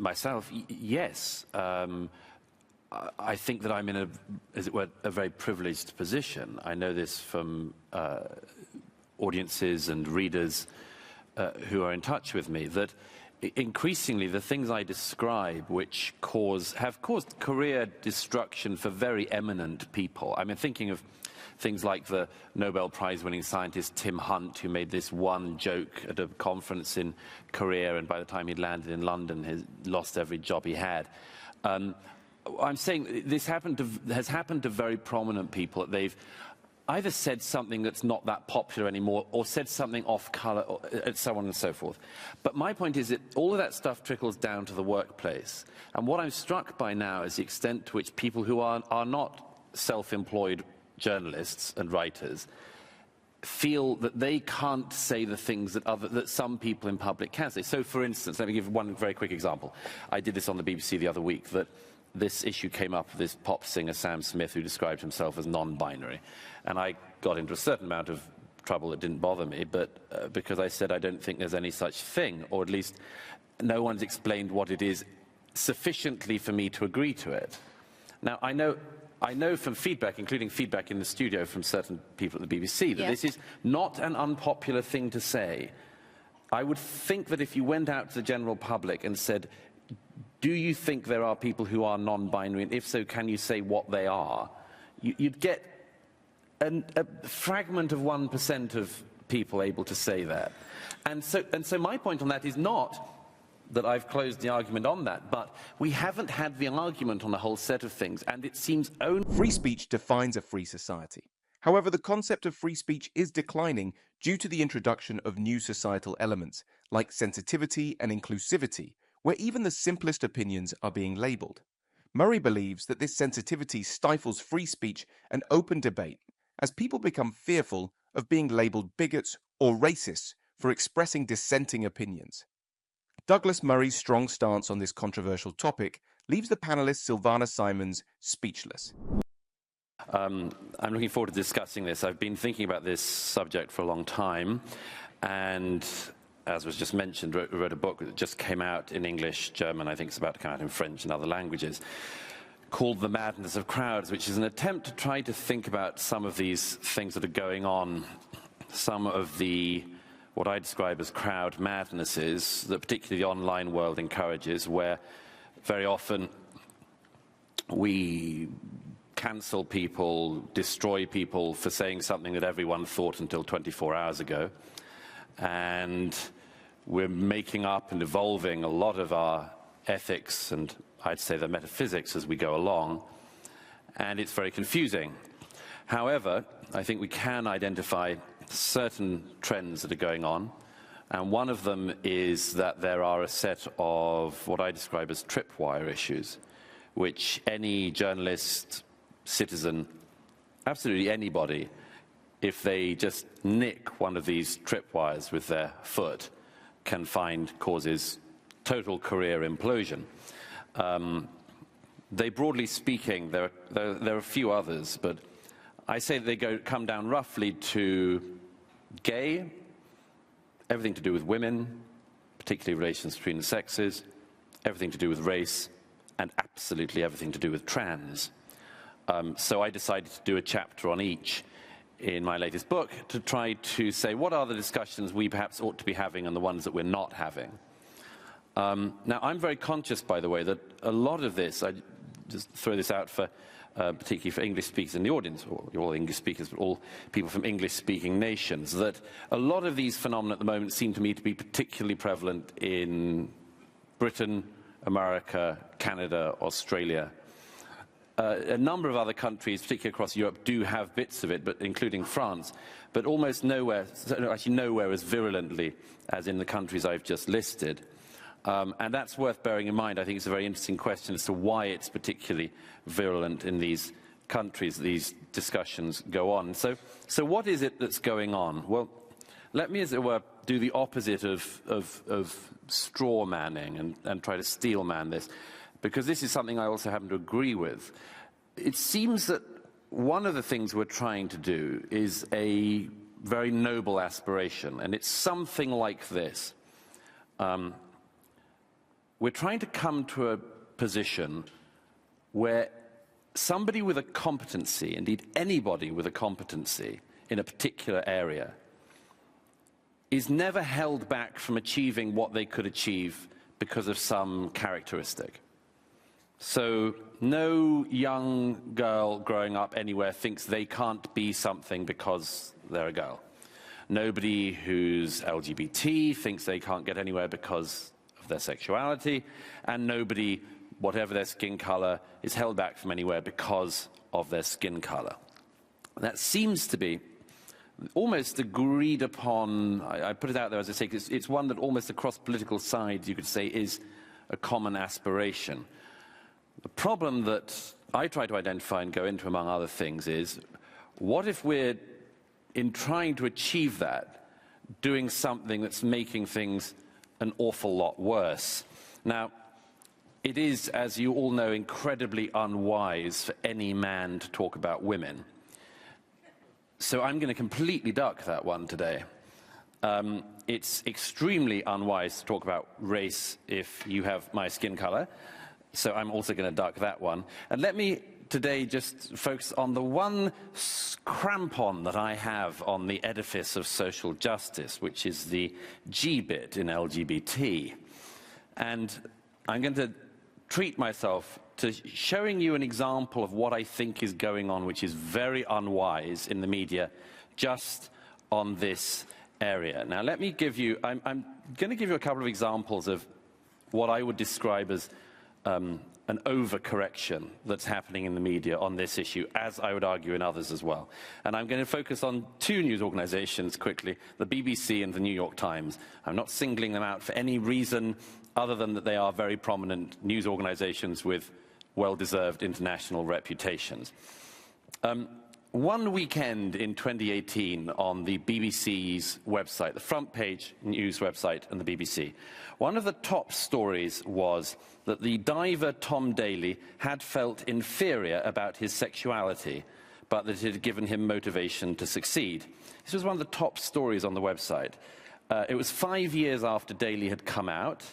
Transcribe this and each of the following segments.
Myself, yes. I think that I'm in a, as it were, a very privileged position. I know this from audiences and readers who are in touch with me, that increasingly the things I describe which have caused career destruction for very eminent people. I mean, thinking of things like the Nobel Prize-winning scientist Tim Hunt, who made this one joke at a conference in Korea, and by the time he'd landed in London, he lost every job he had. I'm saying this has happened to very prominent people. They've either said something that's not that popular anymore, or said something off-color, and so on and so forth. But my point is that all of that stuff trickles down to the workplace. And what I'm struck by now is the extent to which people who are not self-employed journalists and writers feel that they can't say the things that some people in public can say. So, for instance, let me give one very quick example. I did this on the BBC the other week, that this issue came up with this pop singer Sam Smith, who described himself as non-binary. And I got into a certain amount of trouble that didn't bother me, but because I said I don't think there's any such thing, or at least no one's explained what it is sufficiently for me to agree to it. Now, I know from feedback, including feedback in the studio from certain people at the BBC, that this is not an unpopular thing to say. I would think that if you went out to the general public and said, do you think there are people who are non-binary, and if so, can you say what they are? You'd get a fragment of 1% of people able to say that. And so my point on that is not that I've closed the argument on that, but we haven't had the argument on a whole set of things, and it seems only... Free speech defines a free society. However, the concept of free speech is declining due to the introduction of new societal elements, like sensitivity and inclusivity, where even the simplest opinions are being labelled. Murray believes that this sensitivity stifles free speech and open debate, as people become fearful of being labelled bigots or racists for expressing dissenting opinions. Douglas Murray's strong stance on this controversial topic leaves the panellist Sylvana Simons speechless. I'm looking forward to discussing this. I've been thinking about this subject for a long time, and as was just mentioned, wrote a book that just came out in English, German, I think it's about to come out in French and other languages, called The Madness of Crowds, which is an attempt to try to think about some of these things that are going on, some of the, what I describe as crowd madnesses, that particularly the online world encourages, where very often we cancel people, destroy people for saying something that everyone thought until 24 hours ago. And we're making up and evolving a lot of our ethics and I'd say the metaphysics as we go along, and it's very confusing. However, I think we can identify certain trends that are going on, and one of them is that there are a set of what I describe as tripwire issues, which any journalist, citizen, absolutely anybody, if they just nick one of these tripwires with their foot, can find causes total career implosion. They, broadly speaking, there are a few others, but I say they come down roughly to gay, everything to do with women, particularly relations between the sexes, everything to do with race, and absolutely everything to do with trans. So I decided to do a chapter on each in my latest book to try to say what are the discussions we perhaps ought to be having and the ones that we're not having. Now, I'm very conscious, by the way, that a lot of this, I just throw this out for, particularly for English speakers in the audience, or you're all English speakers, but all people from English-speaking nations, that a lot of these phenomena at the moment seem to me to be particularly prevalent in Britain, America, Canada, Australia. A number of other countries, particularly across Europe, do have bits of it, but including France, but almost nowhere, actually nowhere as virulently as in the countries I've just listed. And that's worth bearing in mind. I think it's a very interesting question as to why it's particularly virulent in these countries, these discussions go on. So what is it that's going on? Well, let me, as it were, do the opposite of straw manning and try to steel man this, because this is something I also happen to agree with. It seems that one of the things we're trying to do is a very noble aspiration, and it's something like this. we're trying to come to a position where somebody with a competency, indeed anybody with a competency in a particular area, is never held back from achieving what they could achieve because of some characteristic. So no young girl growing up anywhere thinks they can't be something because they're a girl. Nobody who's LGBT thinks they can't get anywhere because of their sexuality, and nobody, whatever their skin color, is held back from anywhere because of their skin color. That seems to be almost agreed upon. I put it out there, as I say, because it's one that almost across political sides, you could say, is a common aspiration. The problem that I try to identify and go into, among other things, is what if we're, in trying to achieve that, doing something that's making things an awful lot worse? Now, it is, as you all know, incredibly unwise for any man to talk about women. So I'm going to completely duck that one today. It's extremely unwise to talk about race if you have my skin color. So I'm also going to duck that one. And let me today just focus on the one crampon that I have on the edifice of social justice, which is the G bit in LGBT. And I'm going to treat myself to showing you an example of what I think is going on, which is very unwise in the media, just on this area. Now, let me give you, I'm going to give you a couple of examples of what I would describe as an overcorrection that's happening in the media on this issue, as I would argue in others as well. And I'm going to focus on two news organizations quickly, the BBC and the New York Times. I'm not singling them out for any reason other than that they are very prominent news organizations with well-deserved international reputations. One weekend in 2018 on the BBC's website, the front page news website and the BBC, one of the top stories was that the diver Tom Daley had felt inferior about his sexuality, but that it had given him motivation to succeed. This was one of the top stories on the website. It was 5 years after Daley had come out.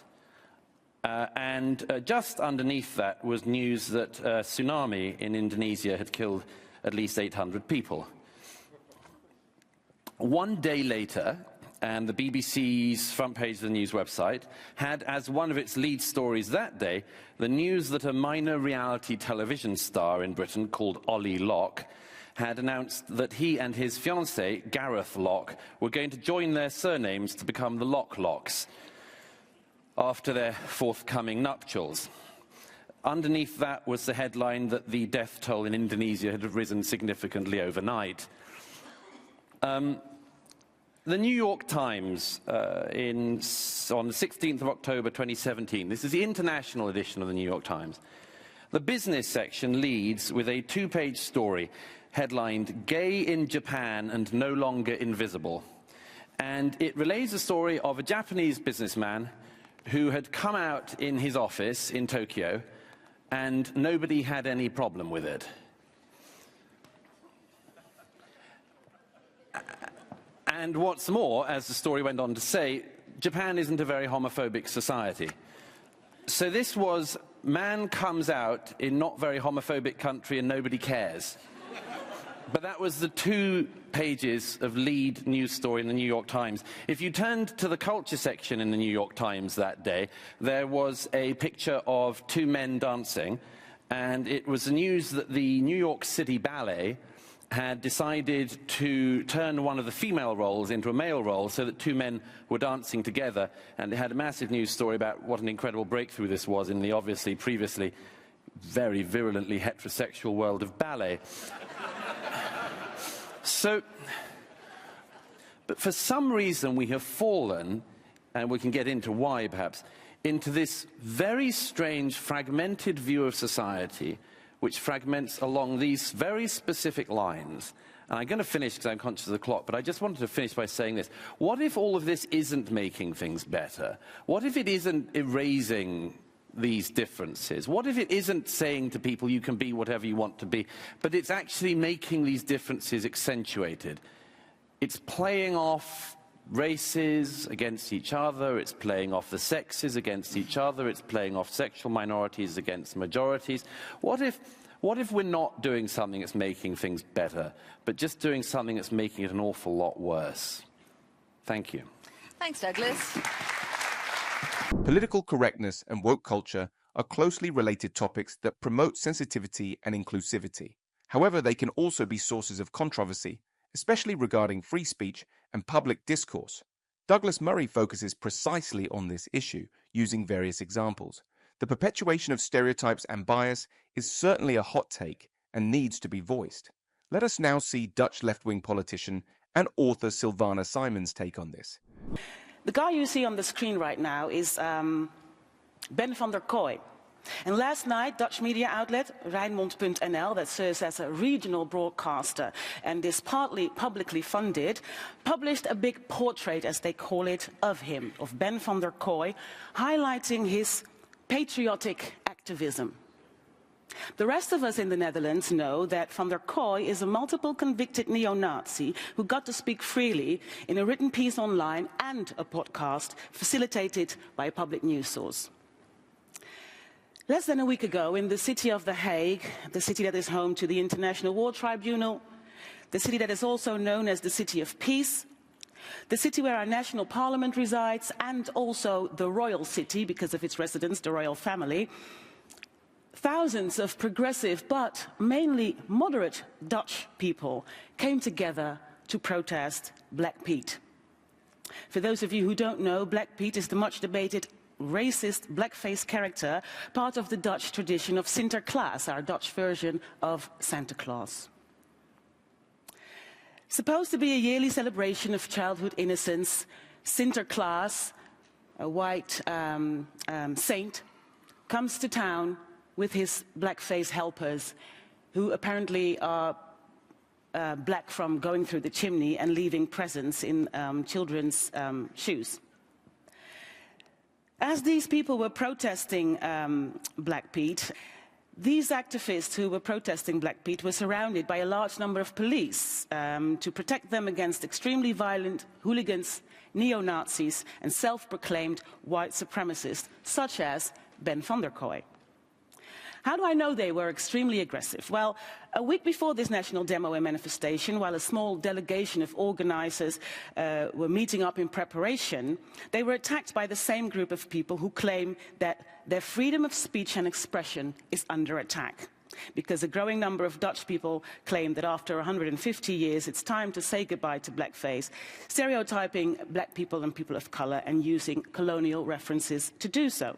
And just underneath that was news that a tsunami in Indonesia had killed at least 800 people. One day later, and the BBC's front page of the news website had as one of its lead stories that day the news that a minor reality television star in Britain called Ollie Locke had announced that he and his fiancée, Gareth Locke, were going to join their surnames to become the Locks after their forthcoming nuptials. Underneath that was the headline that the death toll in Indonesia had risen significantly overnight. The New York Times, on the 16th of October 2017, this is the international edition of the New York Times, the business section leads with a two-page story headlined, "Gay in Japan and No Longer Invisible." And it relays the story of a Japanese businessman who had come out in his office in Tokyo, and nobody had any problem with it. And what's more, as the story went on to say, Japan isn't a very homophobic society. So this was, man comes out in not very homophobic country and nobody cares. But that was the 2 pages of lead news story in the New York Times. If you turned to the culture section in the New York Times that day, there was a picture of 2 men dancing, and it was the news that the New York City Ballet had decided to turn one of the female roles into a male role so that 2 men were dancing together, and it had a massive news story about what an incredible breakthrough this was in the obviously previously very virulently heterosexual world of ballet. So, but for some reason we have fallen, and we can get into why perhaps, into this very strange fragmented view of society which fragments along these very specific lines. And I'm going to finish because I'm conscious of the clock, but I just wanted to finish by saying this. What if all of this isn't making things better? What if it isn't erasing these differences? What if it isn't saying to people you can be whatever you want to be, but it's actually making these differences accentuated? It's playing off races against each other, it's playing off the sexes against each other, it's playing off sexual minorities against majorities. What if we're not doing something that's making things better, but just doing something that's making it an awful lot worse? Thank you. Thanks, Douglas. Political correctness and woke culture are closely related topics that promote sensitivity and inclusivity. However, they can also be sources of controversy, especially regarding free speech and public discourse. Douglas Murray focuses precisely on this issue, using various examples. The perpetuation of stereotypes and bias is certainly a hot take and needs to be voiced. Let us now see Dutch left-wing politician and author Sylvana Simons' take on this. The guy you see on the screen right now is Ben van der Kooi. And last night, Dutch media outlet Rijnmond.nl, that serves as a regional broadcaster and is partly publicly funded, published a big portrait, as they call it, of him, of Ben van der Kooi, highlighting his patriotic activism. The rest of us in the Netherlands know that Van der Kooi is a multiple convicted neo-Nazi who got to speak freely in a written piece online and a podcast facilitated by a public news source. Less than a week ago, in the city of The Hague, the city that is home to the International War Tribunal, the city that is also known as the City of Peace, the city where our national parliament resides, and also the royal city because of its residents, the royal family, thousands of progressive but mainly moderate Dutch people came together to protest Black Pete. For those of you who don't know, Black Pete is the much debated racist blackface character, part of the Dutch tradition of Sinterklaas, our Dutch version of Santa Claus. Supposed to be a yearly celebration of childhood innocence, Sinterklaas, a white saint, comes to town with his blackface helpers, who apparently are black from going through the chimney and leaving presents in children's shoes. As these people were protesting Black Pete, these activists who were protesting Black Pete were surrounded by a large number of police to protect them against extremely violent hooligans, neo-Nazis, and self-proclaimed white supremacists, such as Ben van der Kooi. How do I know they were extremely aggressive? Well, a week before this national demo and manifestation, while a small delegation of organizers were meeting up in preparation, they were attacked by the same group of people who claim that their freedom of speech and expression is under attack. Because a growing number of Dutch people claim that after 150 years it's time to say goodbye to blackface, stereotyping black people and people of color and using colonial references to do so.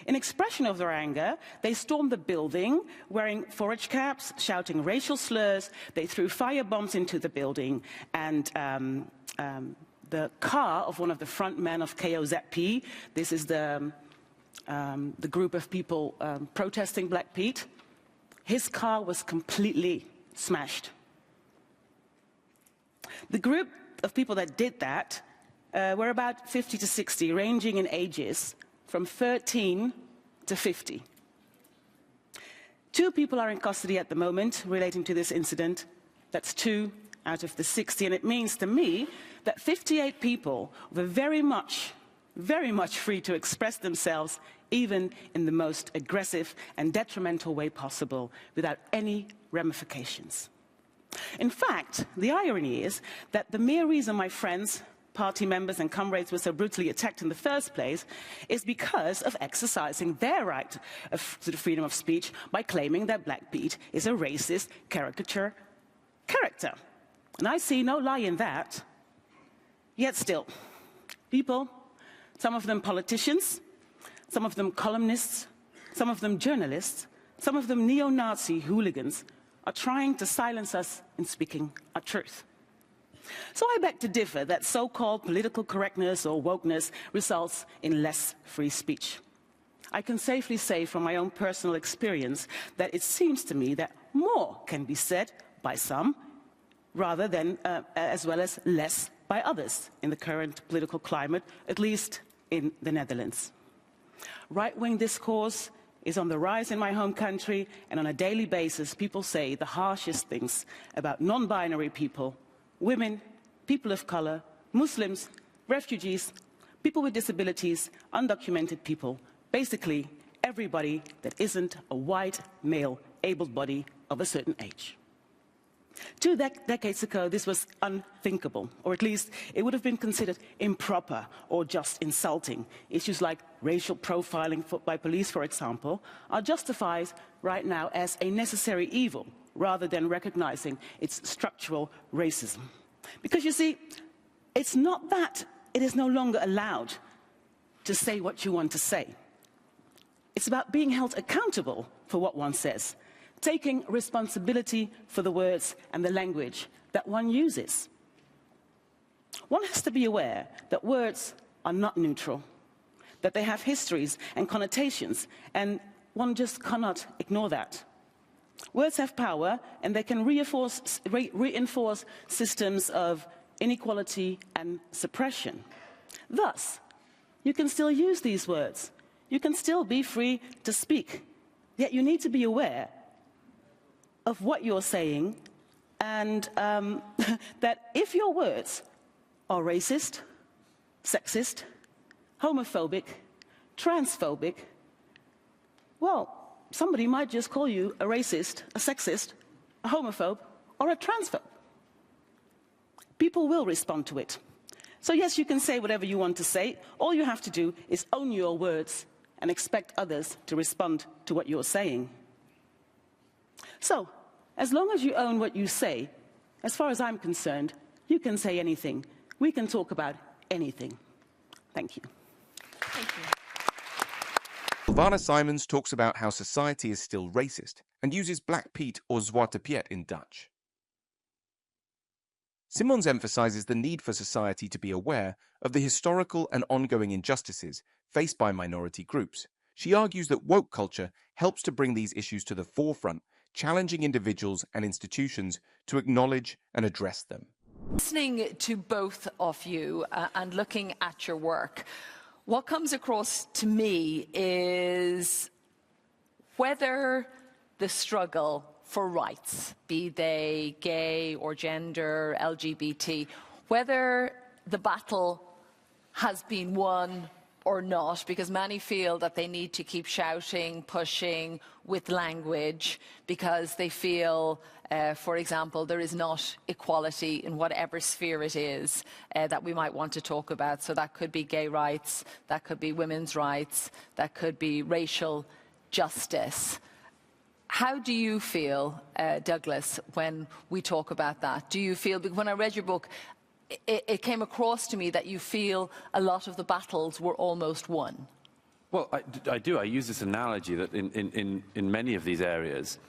In expression of their anger, they stormed the building wearing forage caps, shouting racial slurs. They threw fire bombs into the building, and the car of one of the front men of KOZP, this is the group of people protesting Black Pete, his car was completely smashed. The group of people that did that were about 50 to 60, ranging in ages from 13 to 50. 2 people are in custody at the moment relating to this incident. That's 2 out of the 60, and it means to me that 58 people were very much free to express themselves, even in the most aggressive and detrimental way possible, without any ramifications. In fact, the irony is that the mere reason my friends, party members and comrades were so brutally attacked in the first place is because of exercising their right to the freedom of speech by claiming that Black Pete is a racist caricature character. And I see no lie in that. Yet still, people, some of them politicians, some of them columnists, some of them journalists, some of them neo-Nazi hooligans, are trying to silence us in speaking our truth. So I beg to differ that so-called political correctness or wokeness results in less free speech. I can safely say from my own personal experience that it seems to me that more can be said by some, rather than, as well as less by others in the current political climate, at least in the Netherlands. Right-wing discourse is on the rise in my home country, and on a daily basis people say the harshest things about non-binary people, women, people of color, Muslims, refugees, people with disabilities, undocumented people, basically everybody that isn't a white, male, able-bodied of a certain age. 2 decades ago, this was unthinkable, or at least it would have been considered improper or just insulting. Issues like racial profiling by police, for example, are justified right now as a necessary evil, rather than recognizing its structural racism. Because you see, it's not that it is no longer allowed to say what you want to say. It's about being held accountable for what one says, taking responsibility for the words and the language that one uses. One has to be aware that words are not neutral, that they have histories and connotations, and one just cannot ignore that. Words have power, and they can reinforce systems of inequality and suppression. Thus, you can still use these words. You can still be free to speak. Yet you need to be aware of what you're saying, and that if your words are racist, sexist, homophobic, transphobic, well, somebody might just call you a racist, a sexist, a homophobe, or a transphobe. People will respond to it. So yes, you can say whatever you want to say. All you have to do is own your words and expect others to respond to what you're saying. So, as long as you own what you say, as far as I'm concerned, you can say anything. We can talk about anything. Thank you. Thank you. Sylvana Simons talks about how society is still racist and uses Black Pete or Zwarte Piet in Dutch. Simons emphasizes the need for society to be aware of the historical and ongoing injustices faced by minority groups. She argues that woke culture helps to bring these issues to the forefront, challenging individuals and institutions to acknowledge and address them. Listening to both of you and looking at your work, what comes across to me is whether the struggle for rights, be they gay or gender, LGBT, whether the battle has been won or not, because many feel that they need to keep shouting, pushing with language, because they feel, for example, there is not equality in whatever sphere it is that we might want to talk about. So that could be gay rights, that could be women's rights, that could be racial justice. How do you feel, Douglas, when we talk about that? Do you feel, when I read your book, it came across to me that you feel a lot of the battles were almost won? Well, I do. I use this analogy that in many of these areas,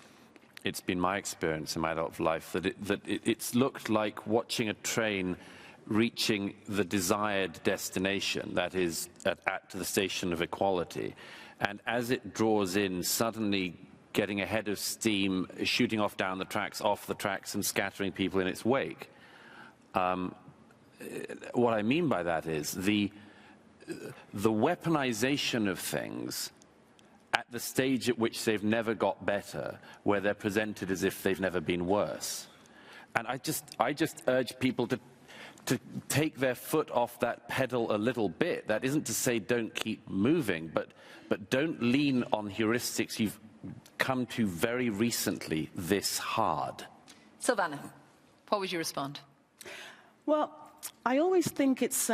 it's been my experience in my adult life that it's looked like watching a train reaching the desired destination, that is, at the station of equality. And as it draws in, suddenly getting ahead of steam, shooting off down the tracks, off the tracks, and scattering people in its wake. What I mean by that is the weaponization of things at the stage at which they've never got better, where they're presented as if they've never been worse. And I just urge people to take their foot off that pedal a little bit. That isn't to say don't keep moving, but don't lean on heuristics you've come to very recently this hard. Sylvana, what would you respond? Well, I always think it's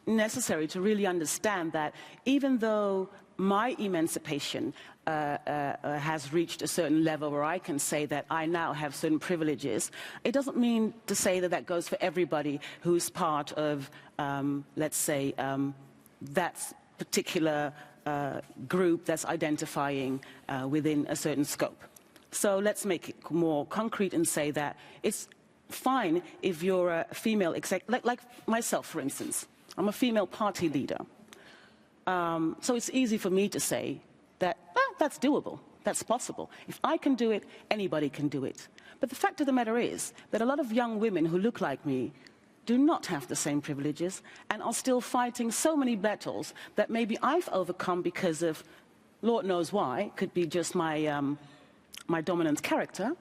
necessary to really understand that even though my emancipation has reached a certain level where I can say that I now have certain privileges, it doesn't mean to say that that goes for everybody who's part of, let's say, that particular group that's identifying within a certain scope. So let's make it more concrete and say that it's fine if you're a female like myself, for instance. I'm a female party leader. So it's easy for me to say that that's doable, that's possible. If I can do it, anybody can do it. But the fact of the matter is that a lot of young women who look like me do not have the same privileges and are still fighting so many battles that maybe I've overcome because of, Lord knows why, could be just my, my dominant character.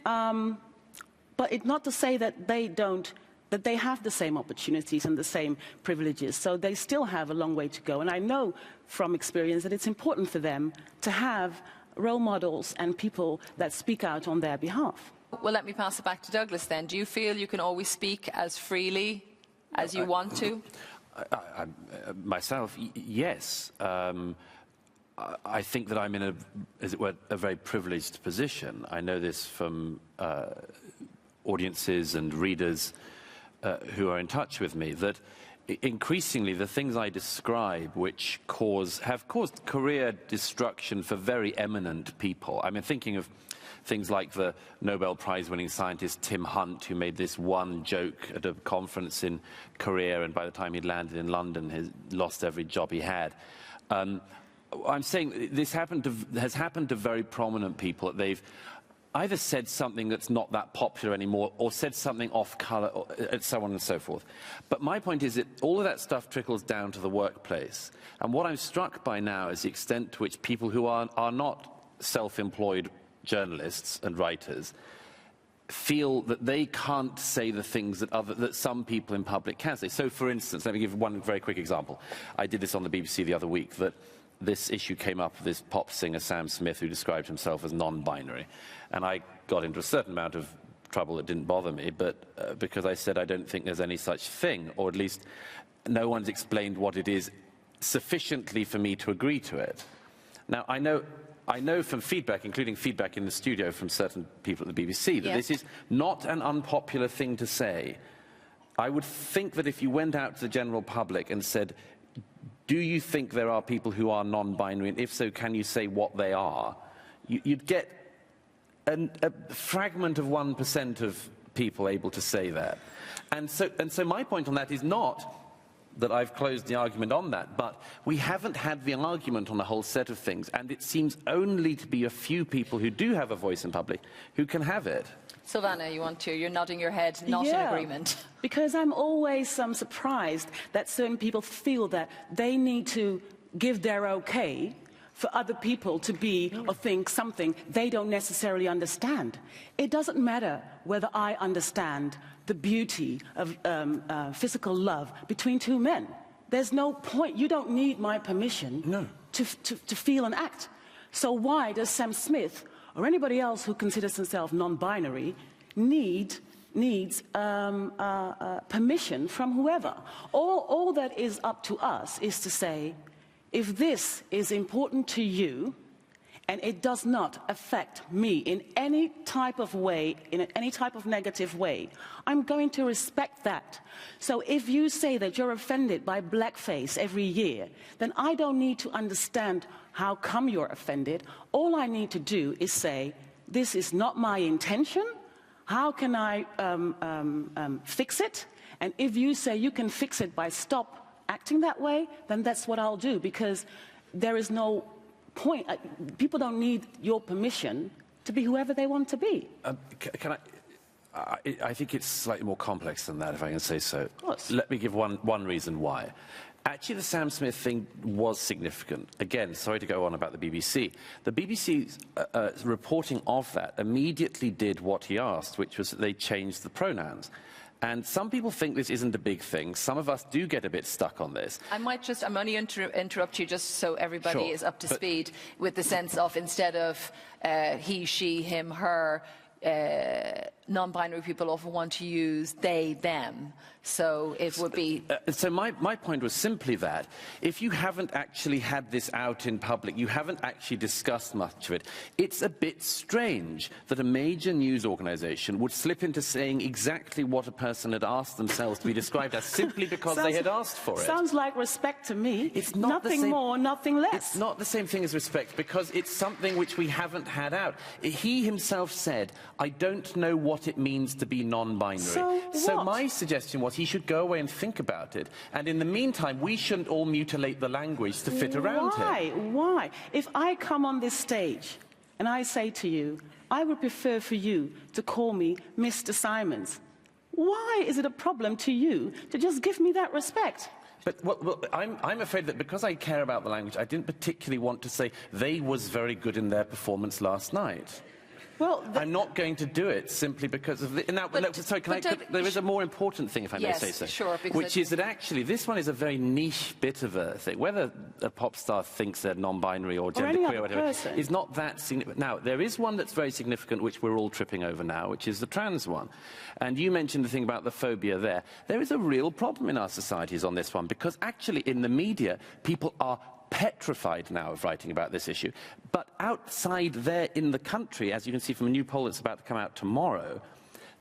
But it's not to say that they don't that they have the same opportunities and the same privileges. So they still have a long way to go. And I know from experience that it's important for them to have role models and people that speak out on their behalf. Well, let me pass it back to Douglas then. Do you feel you can always speak as freely as you want to? Myself, yes. I think that I'm in as it were, a very privileged position. I know this from audiences and readers who are in touch with me, that increasingly the things I describe which have caused career destruction for very eminent people. I mean, thinking of things like the Nobel Prize-winning scientist Tim Hunt, who made this one joke at a conference in Korea, and by the time he'd landed in London, he lost every job he had. I'm saying this has happened to very prominent people. They've either said something that's not that popular anymore, or said something off-color, and so on and so forth. But my point is that all of that stuff trickles down to the workplace. And what I'm struck by now is the extent to which people who are not self-employed journalists and writers feel that they can't say the things that some people in public can say. So, for instance, let me give one very quick example. I did this on the BBC the other week, that this issue came up with this pop singer Sam Smith, who described himself as non-binary. And I got into a certain amount of trouble that didn't bother me, but because I said I don't think there's any such thing, or at least no one's explained what it is sufficiently for me to agree to it. Now, I know from feedback, including feedback in the studio from certain people at the BBC, that this is not an unpopular thing to say. I would think that if you went out to the general public and said, do you think there are people who are non-binary, and if so, can you say what they are? You'd get a fragment of 1% of people able to say that. And so my point on that is not that I've closed the argument on that, but we haven't had the argument on a whole set of things, and it seems only to be a few people who do have a voice in public who can have it. Sylvana, you're nodding your head, not in agreement. Because I'm always surprised that certain people feel that they need to give their okay for other people to be or think something they don't necessarily understand. It doesn't matter whether I understand the beauty of physical love between two men. There's no point. You don't need my permission to feel and act. So why does Sam Smith or anybody else who considers himself non-binary needs permission from whoever? All that is up to us is to say, if this is important to you and it does not affect me in any type of way, in any type of negative way, I'm going to respect that. So if you say that you're offended by blackface every year, then I don't need to understand how come you're offended. All I need to do is say, this is not my intention. How can I fix it? And if you say you can fix it by stop acting that way, then that's what I'll do, because there is no point. People don't need your permission to be whoever they want to be. I think it's slightly more complex than that, if I can say so. Of course. Let me give one reason why. Actually, the Sam Smith thing was significant. Again, sorry to go on about the BBC. The BBC's reporting of that immediately did what he asked, which was that they changed the pronouns. And some people think this isn't a big thing. Some of us do get a bit stuck on this. I'm only interrupt you just so everybody is up to speed with the sense of, instead of he, she, him, her, non-binary people often want to use they, them. So it would be... So my point was simply that if you haven't actually had this out in public, you haven't actually discussed much of it, it's a bit strange that a major news organisation would slip into saying exactly what a person had asked themselves to be described as simply because they had asked for it. Sounds like respect to me. It's not nothing more, nothing less. It's not the same thing as respect, because it's something which we haven't had out. He himself said, I don't know what it means to be non-binary. So my suggestion was he should go away and think about it. And in the meantime, we shouldn't all mutilate the language to fit around him. Why? If I come on this stage and I say to you, I would prefer for you to call me Mr. Simons, why is it a problem to you to just give me that respect? But well, I'm afraid that because I care about the language, I didn't particularly want to say they was very good in their performance last night. Well, I'm not going to do it simply because of the... Now, there is a more important thing, if I may say so. Sure, which is that actually this one is a very niche bit of a thing. Whether a pop star thinks they're non-binary or genderqueer or whatever, is not that significant. Now, there is one that's very significant, which we're all tripping over now, which is the trans one. And you mentioned the thing about the phobia there. There is a real problem in our societies on this one, because actually in the media, people are petrified now of writing about this issue. But outside there in the country, as you can see from a new poll that's about to come out tomorrow,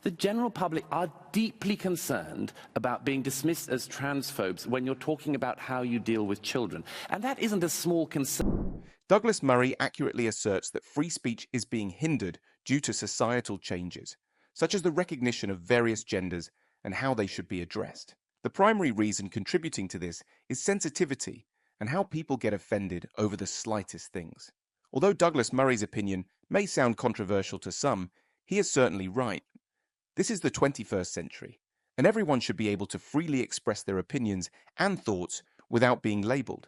the general public are deeply concerned about being dismissed as transphobes when you're talking about how you deal with children. And that isn't a small concern. Douglas Murray accurately asserts that free speech is being hindered due to societal changes, such as the recognition of various genders and how they should be addressed. The primary reason contributing to this is sensitivity and how people get offended over the slightest things. Although Douglas Murray's opinion may sound controversial to some, he is certainly right. This is the 21st century, and everyone should be able to freely express their opinions and thoughts without being labelled.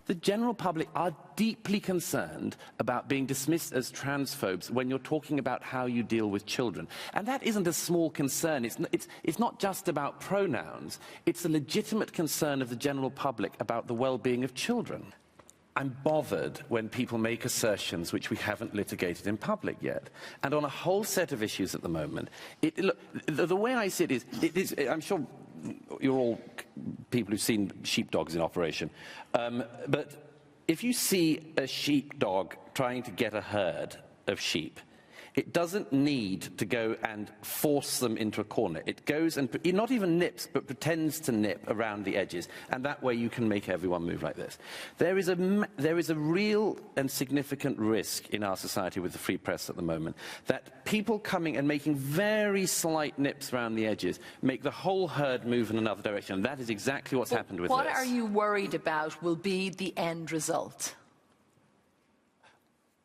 The general public are deeply concerned about being dismissed as transphobes when you're talking about how you deal with children. And that isn't a small concern. It's not just about pronouns. It's a legitimate concern of the general public about the well-being of children. I'm bothered when people make assertions which we haven't litigated in public yet. And on a whole set of issues at the moment, look, the way I see it is, I'm sure you're all people who've seen sheepdogs in operation. But if you see a sheepdog trying to get a herd of sheep, it doesn't need to go and force them into a corner. It goes and it not even nips, but pretends to nip around the edges, and that way you can make everyone move like this. There is a real and significant risk in our society with the free press at the moment that people coming and making very slight nips around the edges make the whole herd move in another direction, and that is exactly what's happened with this. What are you worried about will be the end result?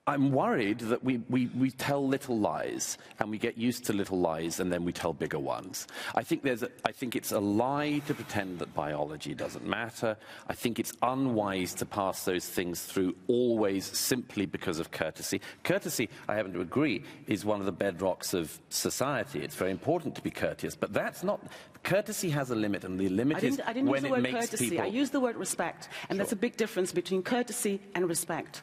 I'm worried that we tell little lies, and we get used to little lies, and then we tell bigger ones. I think it's a lie to pretend that biology doesn't matter. I think it's unwise to pass those things through always simply because of courtesy. Courtesy, I happen to agree, is one of the bedrocks of society. It's very important to be courteous, but that's not... Courtesy has a limit, and the limit is when it makes people... I used the word respect, and there's a big difference between courtesy and respect.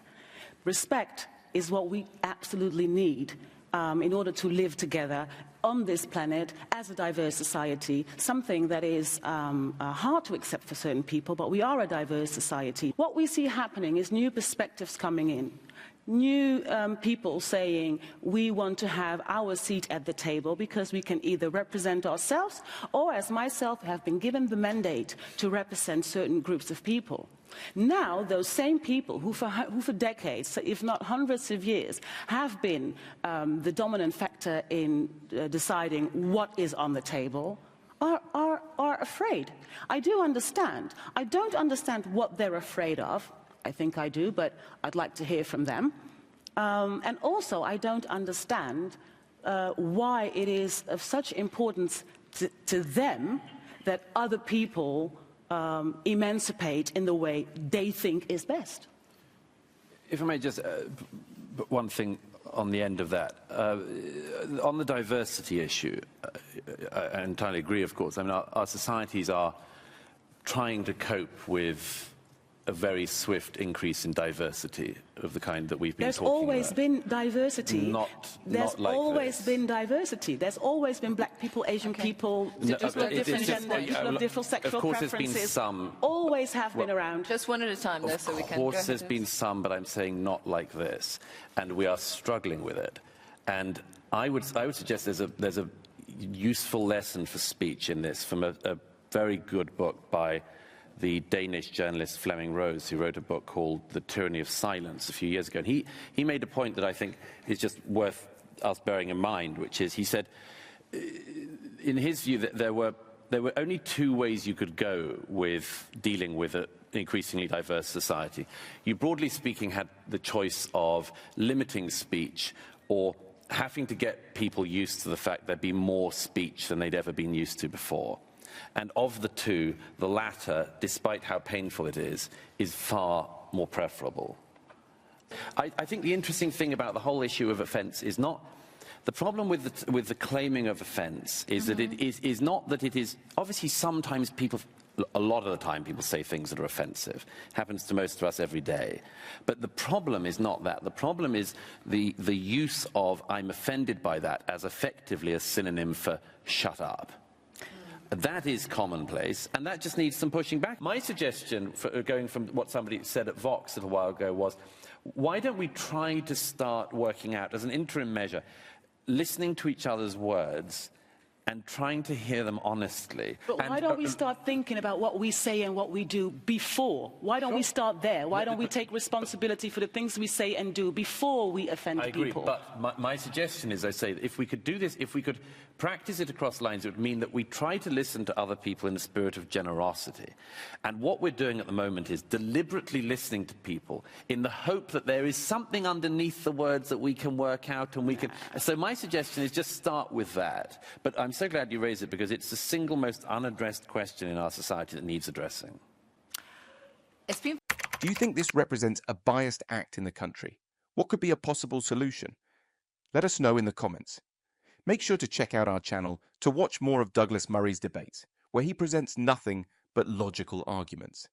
Respect is what we absolutely need in order to live together on this planet as a diverse society, something that is hard to accept for certain people, but we are a diverse society. What we see happening is new perspectives coming in. New people saying we want to have our seat at the table because we can either represent ourselves or, as myself, have been given the mandate to represent certain groups of people. Now, those same people who for decades, if not hundreds of years, have been the dominant factor in deciding what is on the table are afraid. I do understand. I don't understand what they're afraid of. I think I do, but I'd like to hear from them. And also, I don't understand why it is of such importance to them that other people emancipate in the way they think is best. If I may just put one thing on the end of that. On the diversity issue, I entirely agree, of course. I mean, our societies are trying to cope with a very swift increase in diversity of the kind that we've been talking about. There's always been diversity. There's always been diversity. There's always been black people, Asian people, people of different gender, people of different sexual preferences. Of course, there's been some. Always have been around. Just one at a time, though, so we can. Of course, there's been some, but I'm saying not like this, and we are struggling with it. And I would suggest there's a useful lesson for speech in this from a very good book by the Danish journalist Flemming Rose, who wrote a book called The Tyranny of Silence a few years ago. And he made a point that I think is just worth us bearing in mind, which is, he said, in his view, that there were only two ways you could go with dealing with an increasingly diverse society. You, broadly speaking, had the choice of limiting speech or having to get people used to the fact there'd be more speech than they'd ever been used to before. And of the two, the latter, despite how painful it is far more preferable. I think the interesting thing about the whole issue of offence is not... The problem with the claiming of offence is that it is not that it is... Obviously, sometimes people... A lot of the time people say things that are offensive. Happens to most of us every day. But the problem is not that. The problem is the use of "I'm offended by that" as effectively a synonym for "shut up." That is commonplace, and that just needs some pushing back. My suggestion, going from what somebody said at Vox a little while ago, was why don't we try to start working out, as an interim measure, listening to each other's words and trying to hear them honestly. But why don't we start thinking about what we say and what we do before? Why don't we start there? Why don't we take responsibility for the things we say and do before we offend people? I agree, but my suggestion is, I say, that if we could do this, if we could practice it across lines, it would mean that we try to listen to other people in a spirit of generosity. And what we're doing at the moment is deliberately listening to people in the hope that there is something underneath the words that we can work out and we can... So my suggestion is just start with that. But I'm so glad you raised it because it's the single most unaddressed question in our society that needs addressing. Do you think this represents a biased act in the country? What could be a possible solution? Let us know in the comments. Make sure to check out our channel to watch more of Douglas Murray's debates, where he presents nothing but logical arguments.